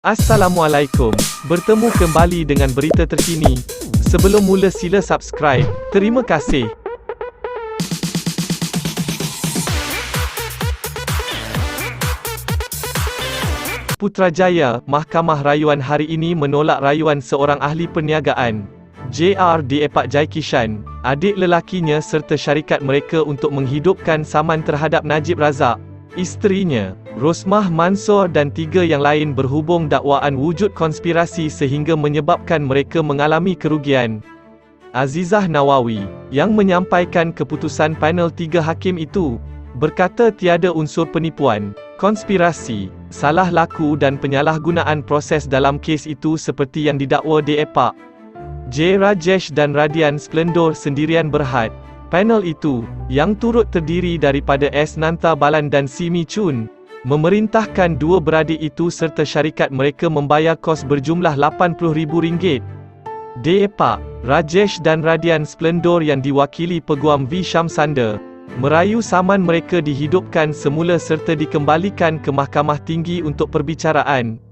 Assalamualaikum, bertemu kembali dengan berita terkini. Sebelum mula sila subscribe. Terima kasih. Putrajaya, Mahkamah Rayuan hari ini menolak rayuan seorang ahli perniagaan, J.R. Deepak Jaikishan, adik lelakinya serta syarikat mereka untuk menghidupkan saman terhadap Najib Razak, isterinya, Rosmah Mansor dan 3 yang lain berhubung dakwaan wujud konspirasi sehingga menyebabkan mereka mengalami kerugian. Azizah Nawawi, yang menyampaikan keputusan panel 3 hakim itu, berkata tiada unsur penipuan, konspirasi, salah laku dan penyalahgunaan proses dalam kes itu seperti yang didakwa Deepak, J. Rajesh dan Radian Splendor Sendirian Berhad. Panel itu, yang turut terdiri daripada S. Nanta Balan dan Simi Chun, memerintahkan dua beradik itu serta syarikat mereka membayar kos berjumlah RM80,000. Deepak, Rajesh dan Radian Splendor yang diwakili Peguam V. Shamsanda, merayu saman mereka dihidupkan semula serta dikembalikan ke Mahkamah Tinggi untuk perbicaraan.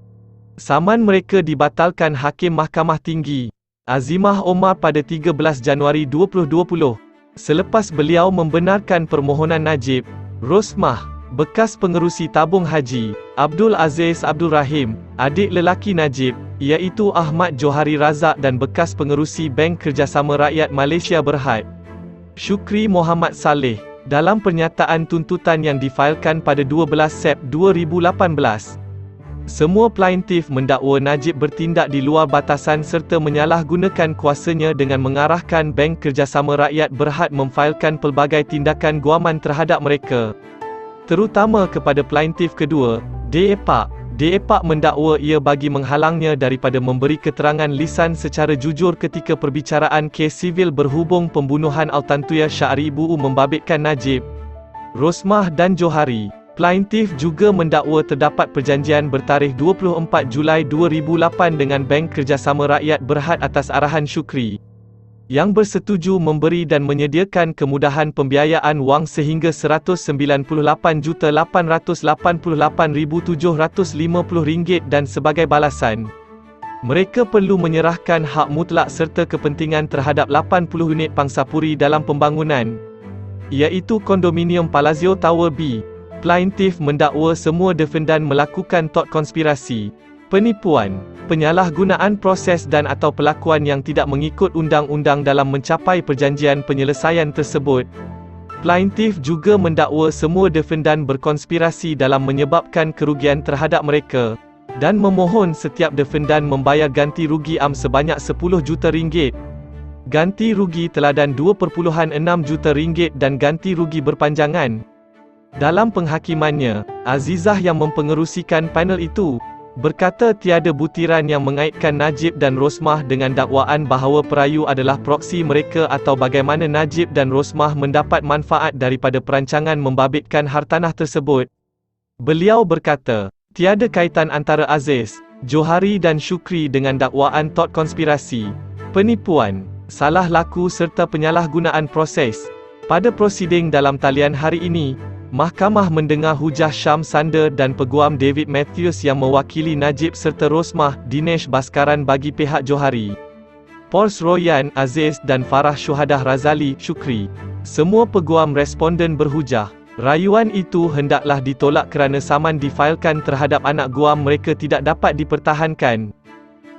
Saman mereka dibatalkan Hakim Mahkamah Tinggi, Azimah Omar pada 13 Januari 2020. Selepas beliau membenarkan permohonan Najib, Rosmah, bekas pengerusi tabung haji, Abdul Aziz Abdul Rahim, adik lelaki Najib, iaitu Ahmad Johari Razak dan bekas pengerusi Bank Kerjasama Rakyat Malaysia Berhad, Syukri Muhammad Saleh, dalam pernyataan tuntutan yang difailkan pada 12 Sep 2018. Semua plaintif mendakwa Najib bertindak di luar batasan serta menyalahgunakan kuasanya dengan mengarahkan Bank Kerjasama Rakyat Berhad memfailkan pelbagai tindakan guaman terhadap mereka, terutama kepada plaintif kedua, Deepak. Deepak mendakwa ia bagi menghalangnya daripada memberi keterangan lisan secara jujur ketika perbicaraan kes sivil berhubung pembunuhan Altantuya Syahri Buu membabitkan Najib, Rosmah dan Johari. Plaintif juga mendakwa terdapat perjanjian bertarikh 24 Julai 2008 dengan Bank Kerjasama Rakyat Berhad atas arahan Syukri, yang bersetuju memberi dan menyediakan kemudahan pembiayaan wang sehingga RM98,888,750 dan sebagai balasan, mereka perlu menyerahkan hak mutlak serta kepentingan terhadap 80 unit pangsapuri dalam pembangunan, iaitu kondominium Palazzo Tower B. Plaintif mendakwa semua defendan melakukan tort konspirasi, penipuan, penyalahgunaan proses dan atau pelakuan yang tidak mengikut undang-undang dalam mencapai perjanjian penyelesaian tersebut. Plaintif juga mendakwa semua defendan berkonspirasi dalam menyebabkan kerugian terhadap mereka, dan memohon setiap defendan membayar ganti rugi am sebanyak RM10 juta, ganti rugi teladan RM2.6 juta dan ganti rugi berpanjangan. Dalam penghakimannya, Azizah yang mempengerusikan panel itu, berkata tiada butiran yang mengaitkan Najib dan Rosmah dengan dakwaan bahawa perayu adalah proksi mereka atau bagaimana Najib dan Rosmah mendapat manfaat daripada perancangan membabitkan hartanah tersebut. Beliau berkata, tiada kaitan antara Aziz, Johari dan Syukri dengan dakwaan tort konspirasi, penipuan, salah laku serta penyalahgunaan proses. Pada prosiding dalam talian hari ini, Mahkamah mendengar hujah Shamsanda dan Peguam David Matthews yang mewakili Najib serta Rosmah, Dinesh Baskaran bagi pihak Johari, Pors Royan Aziz dan Farah Syuhadah Razali Syukri. Semua peguam responden berhujah, rayuan itu hendaklah ditolak kerana saman difailkan terhadap anak guam mereka tidak dapat dipertahankan.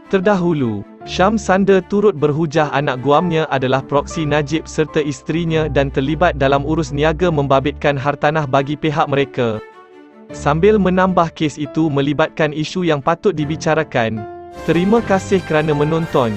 Terdahulu, Shamsanda turut berhujah anak guamnya adalah proksi Najib serta isterinya dan terlibat dalam urus niaga membabitkan hartanah bagi pihak mereka. Sambil menambah kes itu melibatkan isu yang patut dibicarakan. Terima kasih kerana menonton.